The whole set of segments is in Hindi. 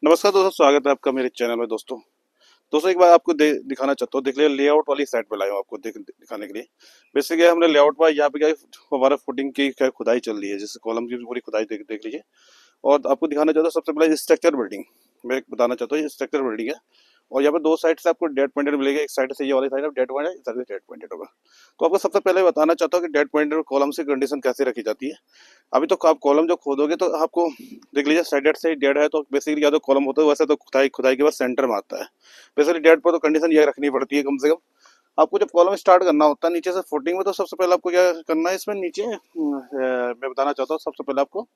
नमस्कार दोस्तों, स्वागत है आपका मेरे चैनल में। दोस्तों एक बार आपको दिखाना चाहता हूँ। देख लिया, लेआउट वाली साइट पे लाया हूँ आपको दिखाने के लिए। बेसिकली हमने लेआउट पर यहाँ पे क्या है, हमारा फुटिंग की क्या खुदाई चल रही है, जैसे कॉलम की पूरी खुदाई देख लीजिए। और आपको दिखाना चाहता हूँ सबसे पहले स्ट्रक्चर बिल्डिंग। मैं बताना चाहता हूँ ये स्ट्रक्चर बिल्डिंग है। और यहाँ पे दो साइड से आपको डेड पॉइंटेड मिलेगा। एक साइड से ये वाली साइड डेड पॉइंट है, इस साइड से डेड पॉइंटेड होगा। तो आपको सबसे पहले बताना चाहता हूँ कि डेड पॉइंटेड कॉलम की कंडीशन कैसे रखी जाती है। अभी तो आप कॉलम जो खोदोगे तो आपको देख लीजिए, साइड से डेड है तो बेसिकली या तो कॉलम होता है, वैसे तो खुदाई खुदाई के बाद सेंटर में आता है। बेसिकली डेड पर तो कंडीशन ये रखनी पड़ती है कम से कम। आपको जब कॉलम स्टार्ट करना होता है नीचे से फुटिंग में, तो सबसे पहले आपको क्या करना है इसमें नीचे मैं बताना चाहता हूँ। सबसे पहले आपको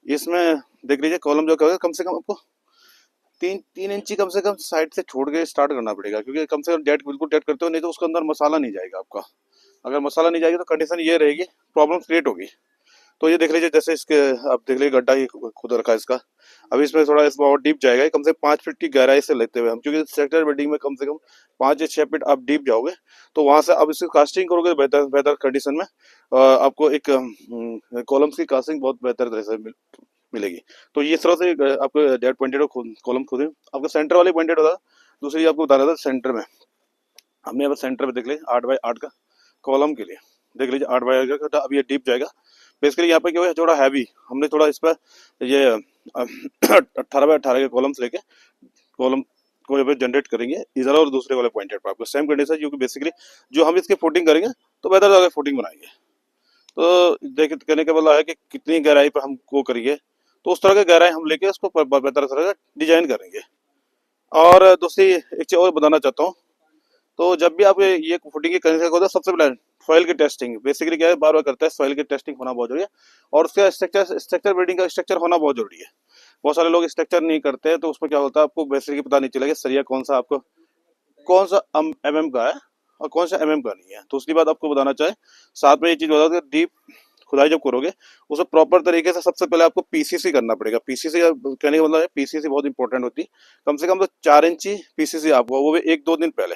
इसमें देख लीजिए, कॉलम जो करेगा कम से कम आपको 3 इंची कम से कम साइड से छोड़ के स्टार्ट करना पड़ेगा, क्योंकि कम से कम डेड बिल्कुल डेड करते हो, नहीं तो उसके अंदर मसाला नहीं जाएगा आपका। अगर मसाला नहीं जाएगी तो कंडीशन ये रहेगी, प्रॉब्लम क्रिएट होगी। तो ये देख लीजिए, जैसे इसके आप देख लीजिए गड्ढा ही खुद रखा है इसका। अभी इसमें थोड़ा इसमें और डीप जाएगा, कम से कम 5 फीट की गहराई से लेते हुए हम, क्योंकि स्ट्रक्चर बिल्डिंग में कम से कम 5 या 6 फीट आप डीप जाओगे। तो वहां से अब इसकी कास्टिंग करोगे तो बेहतर बेहतर कंडीशन में आपको एक कॉलम्स की कास्टिंग बहुत बेहतर तरह से मिलेगी। तो ये इस तरह से आपको डेड पॉइंटेड कॉलम खुद आपको सेंटर वाले पॉइंटेड होगा। दूसरी आपको बता रहा था सेंटर में, हमने यहाँ पर सेंटर में देख लीजिए 8 बाई 8 का कॉलम के लिए। देख लीजिए 8 बाई 8 का, अब ये डीप जाएगा। बेसिकली यहाँ पे क्या है, थोड़ा हैवी हमने थोड़ा इस पर ये 18 बाई 18 के कॉलम्स लेके कॉलम को यहाँ पे जनरेट करेंगे इधर और दूसरे वाले पॉइंटेड पर आपको सेम कंडीशन, क्योंकि बेसिकली जो हम इसकी फुटिंग करेंगे तो बेहतर जगह फुटिंग बनाएंगे। तो देख कहने का मतलब है कि कितनी गहराई पर हम को करेंगे, तो उस तरह की गहराई हम लेके उसको बेहतर तरह से डिजाइन करेंगे। और दूसरी एक चीज और बताना चाहता हूँ। तो जब भी आप ये फुटिंग की करने होता है, सबसे पहले सॉइल की टेस्टिंग बेसिकली क्या है, बार बार करता है, सॉइल की टेस्टिंग होना बहुत जरूरी है। और उसका स्ट्रक्चर बिल्डिंग का स्ट्रक्चर होना बहुत जरूरी है। बहुत सारे लोग स्ट्रक्चर नहीं करते हैं, तो उसमें क्या होता है, आपको बेसिकली पता नहीं चलेगा सरिया कौन सा आपको कौन सा एमएम का है और कौन सा एमएम का नहीं है। तो उसकी बात आपको बताना चाहे, साथ में ये चीज बता दो, डीप खुदाई जब करोगे उसे प्रॉपर तरीके से सबसे पहले आपको पीसीसी करना पड़ेगा। पीसीसी कहने का मतलब है पीसीसी बहुत इंपॉर्टेंट होती है। कम से कम तो 4 इंची पीसीसी आपको, वो भी 1-2 दिन पहले।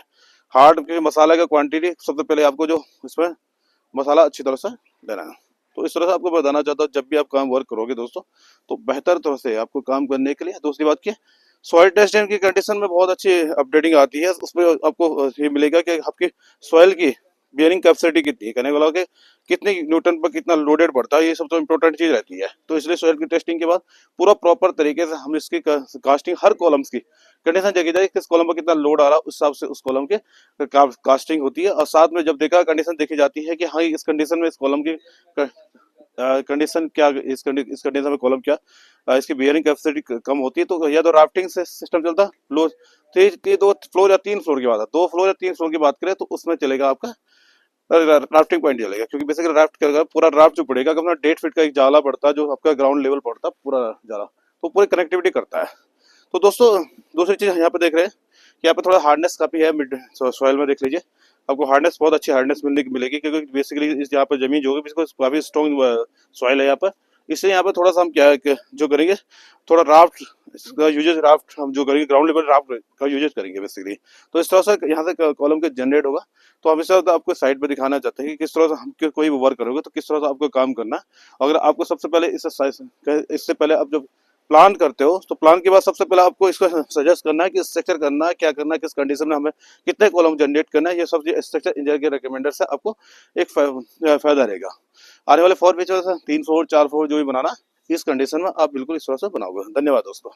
हार्ड के मसाला का क्वांटिटी सबसे पहले आपको जो इसमें मसाला अच्छी तरह से देना है। तो इस तरह से आपको बताना चाहता हूँ, जब भी आप काम वर्क करोगे दोस्तों, तो बेहतर तरह से आपको काम करने के लिए दूसरी बात की सॉइल टेस्टिंग की कंडीशन में बहुत अच्छी अपडेटिंग आती है। उसमें आपको ये मिलेगा कि आपकी सॉइल की बियरिंग कैपेसिटी कितनी है, कहने वाला कि कितनी न्यूटन पर कितना लोडेड पड़ता है, ये सब तो इम्पोर्टेंट चीज रहती है। तो इसलिए सॉइल की टेस्टिंग के बाद पूरा प्रॉपर तरीके से हम इसकी कास्टिंग हर कॉलम्स की कंडीशन देखी जाए, किस कॉलम पर कितना लोड आ रहा है, उस हिसाब से उस कॉलम की कास्टिंग होती है। और साथ में जब देखा कंडीशन देखी जाती है कि हाँ इस कंडीशन में इस कॉलम की कंडीशन क्या, इस कंडीशन में कॉलम क्या इसकी बियरिंग कैपेसिटी कम होती है, तो या तो राफ्टिंग से सिस्टम चलता है लो। तो ये 2 फ्लोर या 3 फ्लोर की बात है, 2 फ्लोर या 3 फ्लोर की बात करें तो उसमें चलेगा आपका राफ्टिंग पॉइंट चलेगा, क्योंकि बेसिकली राफ्ट करेगा पूरा राफ्ट जो पड़ेगा, अपना 1.5 फीट का एक जाला पड़ता है, जो आपका ग्राउंड लेवल पड़ता है पूरा जाला, तो पूरी कनेक्टिविटी करता है। तो दोस्तों दूसरी चीज यहाँ पे देख रहे हैं कि यहाँ पे थोड़ा हार्डनेस काफी है मिड सॉइल में। देख लीजिए, आपको हार्डनेस बहुत अच्छी हार्डनेस मिलेगी, क्योंकि बेसिकली इस यहाँ पे जमीन जो होगी काफी स्ट्रॉन्ग सॉइल है यहाँ पर। इसलिए यहाँ पे थोड़ा सा हम क्या है कि जो करेंगे, थोड़ा राफ्ट इसका यूजेस, राफ्ट हम जो करेंगे ग्राउंड लेवल राफ्ट का यूजेस करेंगे बेसिकली। तो इस तरह से यहाँ से कॉलम के जनरेट होगा। तो हम इस तरह से आपको साइड पे दिखाना चाहते हैं कि किस तरह से हम कोई भी वर्क करोगे तो किस तरह से आपको काम करना है। अगर आपको सबसे पहले इससे पहले आप जब प्लान करते हो, तो प्लान के बाद सबसे पहले आपको इसको सजेस्ट करना है कि स्ट्रक्चर करना है, क्या करना है, किस कंडीशन में हमें कितने कॉलम जनरेट करना है। ये सब स्ट्रक्चर इंजीनियर के रिकमेंडर से आपको एक फायदा रहेगा। आने वाले 4 फ्यूचर 3 फ्लोर 4 फ्लोर जो भी बनाना, इस कंडीशन में आप बिल्कुल इस तरह से बनाओगे। धन्यवाद दोस्तों।